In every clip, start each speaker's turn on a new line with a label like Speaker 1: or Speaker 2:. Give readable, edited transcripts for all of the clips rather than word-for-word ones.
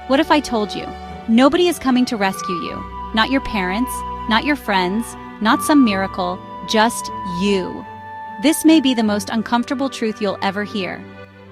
Speaker 1: What if I told you, nobody is coming to rescue you? Not your parents, not your friends, not some miracle, just you. This may be the most uncomfortable truth you'll ever hear,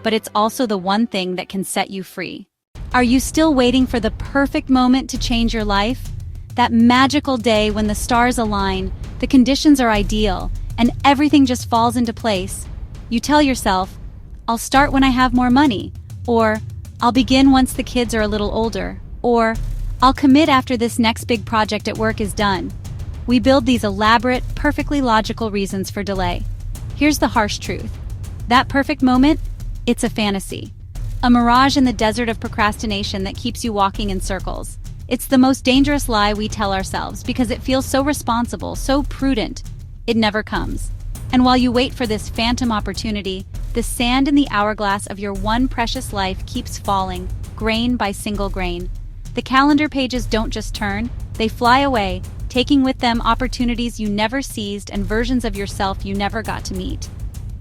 Speaker 1: but it's also the one thing that can set you free. Are you still waiting for the perfect moment to change your life? That magical day when the stars align, the conditions are ideal, and everything just falls into place. You tell yourself, I'll start when I have more money, or I'll begin once the kids are a little older, or I'll commit after this next big project at work is done. We build these elaborate, perfectly logical reasons for delay. Here's the harsh truth. That perfect moment, it's a fantasy. A mirage in the desert of procrastination that keeps you walking in circles. It's the most dangerous lie we tell ourselves because it feels so responsible, so prudent. It never comes. And while you wait for this phantom opportunity, the sand in the hourglass of your one precious life keeps falling, grain by single grain. The calendar pages don't just turn, they fly away, taking with them opportunities you never seized and versions of yourself you never got to meet.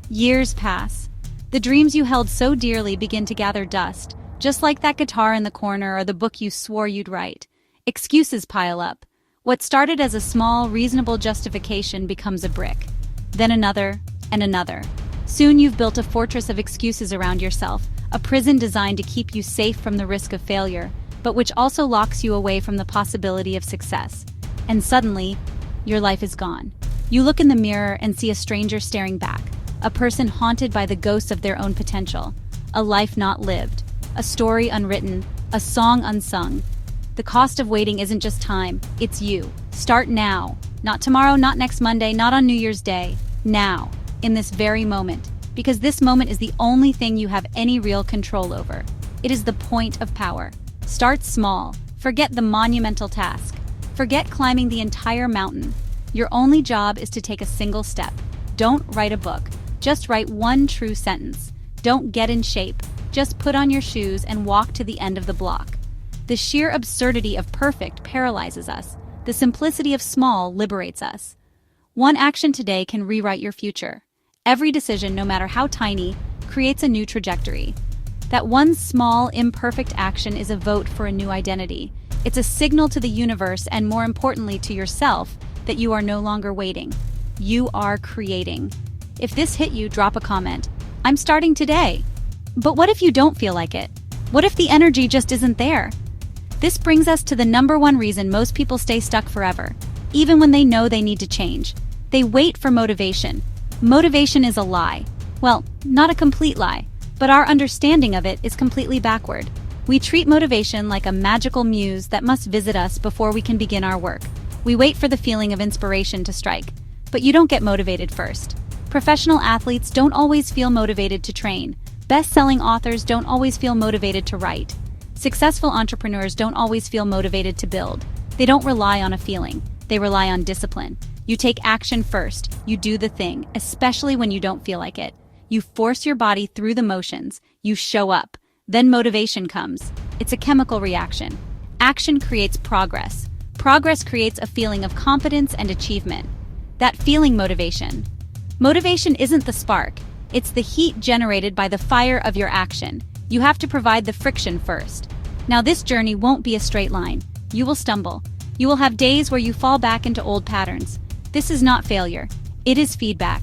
Speaker 1: Years pass. The dreams you held so dearly begin to gather dust, just like that guitar in the corner or the book you swore you'd write. Excuses pile up. What started as a small, reasonable justification becomes a brick. Then another, and another. Soon you've built a fortress of excuses around yourself, a prison designed to keep you safe from the risk of failure, but which also locks you away from the possibility of success. And suddenly, your life is gone. You look in the mirror and see a stranger staring back, a person haunted by the ghosts of their own potential, a life not lived, a story unwritten, a song unsung. The cost of waiting isn't just time, it's you. Start now. Not tomorrow, not next Monday, not on New Year's Day. Now, in this very moment, because this moment is the only thing you have any real control over. It is the point of power. Start small. Forget the monumental task. Forget climbing the entire mountain. Your only job is to take a single step. Don't write a book. Just write one true sentence. Don't get in shape. Just put on your shoes and walk to the end of the block. The sheer absurdity of perfect paralyzes us. The simplicity of small liberates us. One action today can rewrite your future. Every decision, no matter how tiny, creates a new trajectory. That one small, imperfect action is a vote for a new identity. It's a signal to the universe and, more importantly, to yourself that you are no longer waiting. You are creating. If this hit you, drop a comment. I'm starting today. But what if you don't feel like it? What if the energy just isn't there? This brings us to the number one reason most people stay stuck forever, even when they know they need to change. They wait for motivation. Motivation is a lie. Well, not a complete lie, but our understanding of it is completely backward. We treat motivation like a magical muse that must visit us before we can begin our work. We wait for the feeling of inspiration to strike, but you don't get motivated first. Professional athletes don't always feel motivated to train. Best-selling authors don't always feel motivated to write. Successful entrepreneurs don't always feel motivated to build. They don't rely on a feeling. They rely on discipline. You take action first. You do the thing, especially when you don't feel like it. You force your body through the motions. You show up. Then motivation comes. It's a chemical reaction. Action creates progress. Progress creates a feeling of confidence and achievement. That feeling motivation. Motivation isn't the spark. It's the heat generated by the fire of your action. You have to provide the friction first. Now this journey won't be a straight line. You will stumble. You will have days where you fall back into old patterns. This is not failure. It is feedback.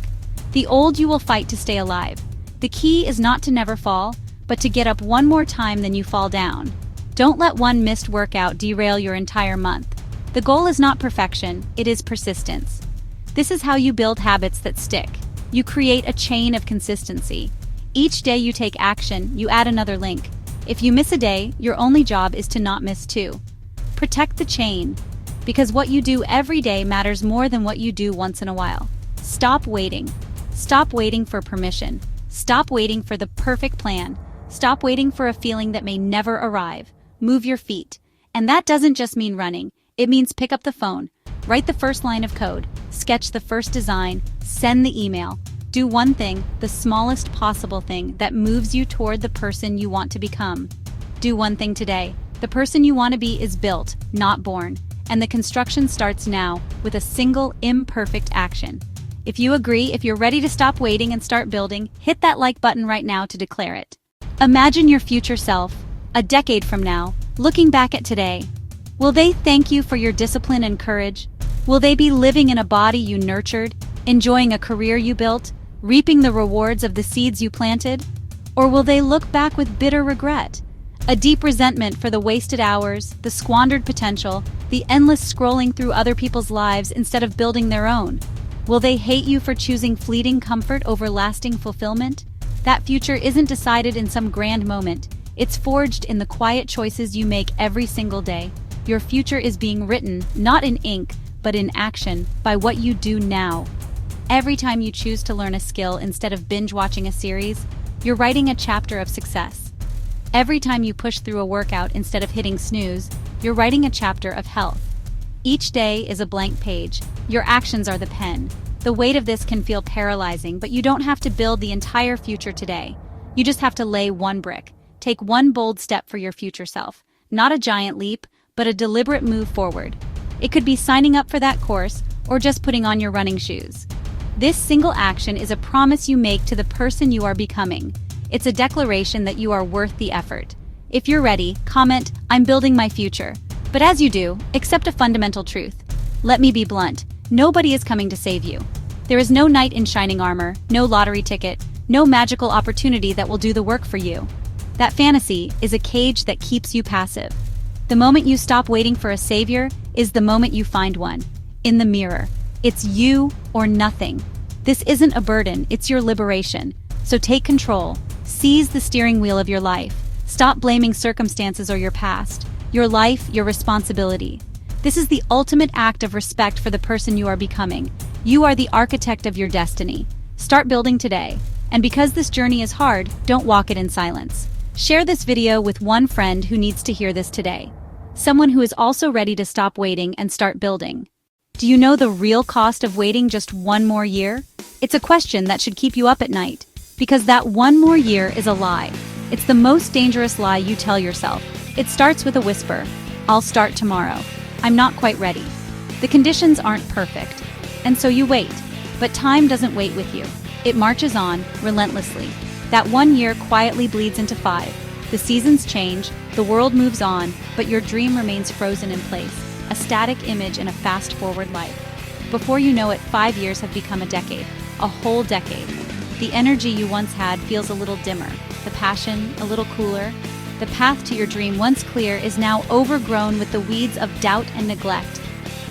Speaker 1: The old you will fight to stay alive. The key is not to never fall, but to get up one more time than you fall down. Don't let one missed workout derail your entire month. The goal is not perfection, it is persistence. This is how you build habits that stick. You create a chain of consistency. Each day you take action, you add another link. If you miss a day, your only job is to not miss two. Protect the chain, because what you do every day matters more than what you do once in a while. Stop waiting. Stop waiting for permission. Stop waiting for the perfect plan. Stop waiting for a feeling that may never arrive. Move your feet. And that doesn't just mean running. It means pick up the phone, write the first line of code, sketch the first design, send the email. Do one thing, the smallest possible thing, that moves you toward the person you want to become. Do one thing today. The person you want to be is built, not born. And the construction starts now with a single imperfect action. If you agree, if you're ready to stop waiting and start building, hit that like button right now to declare it. Imagine your future self, a decade from now, Looking back at today, will they thank you for your discipline and courage? Will they be living in a body you nurtured, enjoying a career you built, reaping the rewards of the seeds you planted? Or will they look back with bitter regret, a deep resentment for the wasted hours, the squandered potential, the endless scrolling through other people's lives instead of building their own? Will they hate you for choosing fleeting comfort over lasting fulfillment? That future isn't decided in some grand moment. It's forged in the quiet choices you make every single day. Your future is being written, not in ink, but in action, by what you do now. Every time you choose to learn a skill instead of binge-watching a series, you're writing a chapter of success. Every time you push through a workout instead of hitting snooze, you're writing a chapter of health. Each day is a blank page. Your actions are the pen. The weight of this can feel paralyzing, but you don't have to build the entire future today. You just have to lay one brick. Take one bold step for your future self. Not a giant leap, but a deliberate move forward. It could be signing up for that course or just putting on your running shoes. This single action is a promise you make to the person you are becoming. It's a declaration that you are worth the effort. If you're ready, comment, "I'm building my future." But as you do, accept a fundamental truth. Let me be blunt. Nobody is coming to save you. There is no knight in shining armor, no lottery ticket, no magical opportunity that will do the work for you. That fantasy is a cage that keeps you passive. The moment you stop waiting for a savior is the moment you find one. In the mirror. It's you or nothing. This isn't a burden, it's your liberation. So take control. Seize the steering wheel of your life. Stop blaming circumstances or your past. Your life, your responsibility. This is the ultimate act of respect for the person you are becoming. You are the architect of your destiny. Start building today. And because this journey is hard, don't walk it in silence. Share this video with one friend who needs to hear this today. Someone who is also ready to stop waiting and start building. Do you know the real cost of waiting just one more year? It's a question that should keep you up at night. Because that one more year is a lie. It's the most dangerous lie you tell yourself. It starts with a whisper. I'll start tomorrow. I'm not quite ready. The conditions aren't perfect. And so you wait. But time doesn't wait with you. It marches on, relentlessly. That 1 year quietly bleeds into 5. The seasons change, the world moves on, but your dream remains frozen in place, a static image in a fast-forward life. Before you know it, 5 years have become a decade, a whole decade. The energy you once had feels a little dimmer, the passion a little cooler. The path to your dream, once clear, is now overgrown with the weeds of doubt and neglect.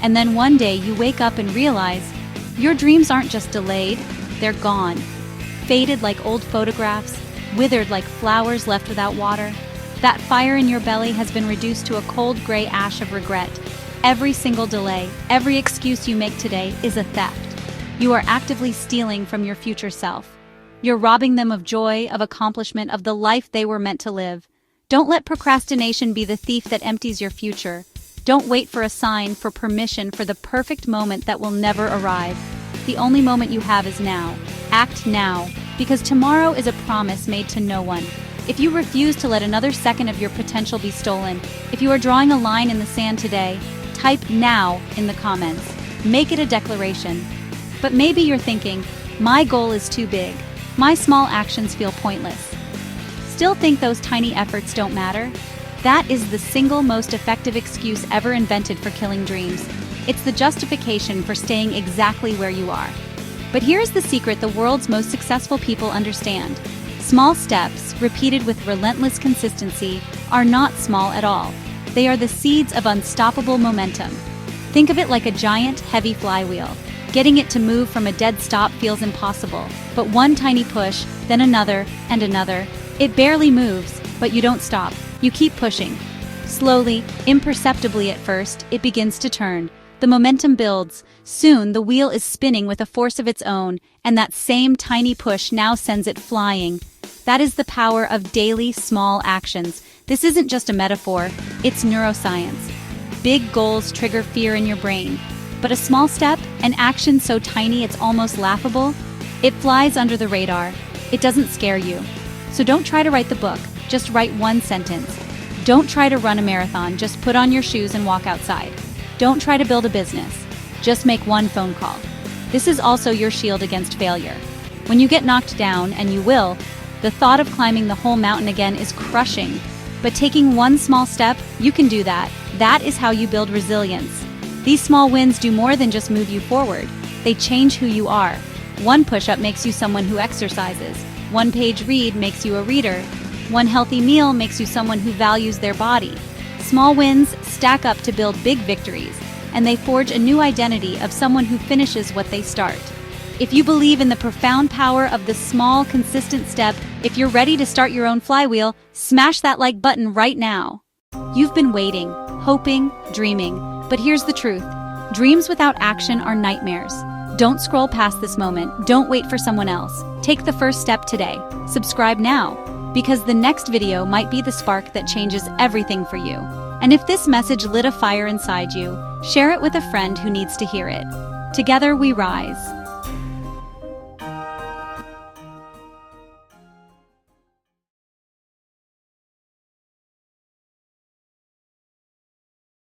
Speaker 1: And then one day you wake up and realize your dreams aren't just delayed, they're gone. Faded like old photographs, withered like flowers left without water. That fire in your belly has been reduced to a cold gray ash of regret. Every single delay, every excuse you make today is a theft. You are actively stealing from your future self. You're robbing them of joy, of accomplishment, of the life they were meant to live. Don't let procrastination be the thief that empties your future. Don't wait for a sign, for permission, for the perfect moment that will never arrive. The only moment you have is now. Act now, because tomorrow is a promise made to no one. If you refuse to let another second of your potential be stolen, if you are drawing a line in the sand today, type "now" in the comments. Make it a declaration. But maybe you're thinking, my goal is too big. My small actions feel pointless. Still think those tiny efforts don't matter? That is the single most effective excuse ever invented for killing dreams. It's the justification for staying exactly where you are. But here's the secret the world's most successful people understand. Small steps, repeated with relentless consistency, are not small at all. They are the seeds of unstoppable momentum. Think of it like a giant, heavy flywheel. Getting it to move from a dead stop feels impossible, but one tiny push, then another, and another. It barely moves, but you don't stop. You keep pushing. Slowly, imperceptibly at first, it begins to turn. The momentum builds. Soon, the wheel is spinning with a force of its own, and that same tiny push now sends it flying. That is the power of daily, small actions. This isn't just a metaphor, it's neuroscience. Big goals trigger fear in your brain. But a small step, an action so tiny it's almost laughable, it flies under the radar. It doesn't scare you. So don't try to write the book, just write one sentence. Don't try to run a marathon, just put on your shoes and walk outside. Don't try to build a business, just make one phone call. This is also your shield against failure. When you get knocked down, and you will, the thought of climbing the whole mountain again is crushing. But taking one small step, you can do that. That is how you build resilience. These small wins do more than just move you forward. They change who you are. One push-up makes you someone who exercises. One page read makes you a reader. One healthy meal makes you someone who values their body. Small wins stack up to build big victories, and they forge a new identity of someone who finishes what they start. If you believe in the profound power of the small, consistent step, if you're ready to start your own flywheel, smash that like button right now. You've been waiting, hoping, dreaming, but here's the truth. Dreams without action are nightmares. Don't scroll past this moment. Don't wait for someone else. Take the first step today. Subscribe now, because the next video might be the spark that changes everything for you. And if this message lit a fire inside you, share it with a friend who needs to hear it. Together we rise.